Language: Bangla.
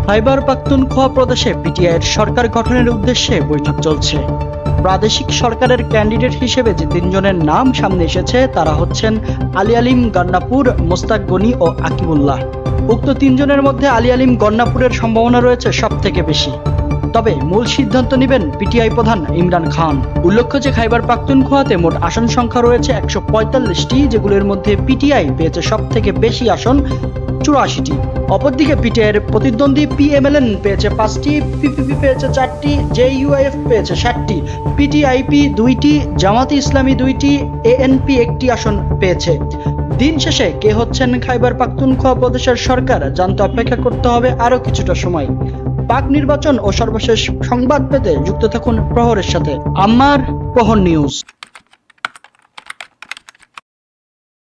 খাইবার পাখতুনখোয়া প্রদেশে পিটিআইয়ের সরকার গঠনের উদ্দেশ্যে বৈঠক চলছে। প্রাদেশিক সরকারের ক্যান্ডিডেট হিসেবে যে তিনজনের নাম সামনে এসেছে তারা হচ্ছেন আলী আলিম গন্নাপুর, মোস্তাক গনি ও আকিবুল্লাহ। উক্ত তিনজনের মধ্যে আলী আলিম গন্নাপুরের সম্ভাবনা রয়েছে সব থেকে বেশি, তবে মূল সিদ্ধান্ত নেবেন পিটিআই প্রধান ইমরান খান। উল্লেখ্য যে খাইবার পাখতুনখোয়াতে মোট আসন সংখ্যা রয়েছে ১৪৫টি, যেগুলোর মধ্যে পিটিআই পেয়েছে সব থেকে বেশি আসন ৮৪টি। অপরদিকে পিটিআইয়ের প্রতিদ্বন্দ্বী পিএমএলএন পেয়েছে ৫টি, পিপিপি পেয়েছে ৪টি, জেইউআইএফ পেয়েছে ৭টি, পিটিআইপি ২টি, জামাতে ইসলামী ২টি, এএনপি ১টি আসন পেয়েছে। দিন শেষে কে হচ্ছেন খাইবার পাখতুনখোয়া প্রদেশের সরকার জানতে অপেক্ষা করতে হবে আরও কিছুটা সময়। পাক নির্বাচন ও সর্বশেষ সংবাদ পেতে যুক্ত থাকুন প্রহরের সাথে। আমার প্রহর নিউজ।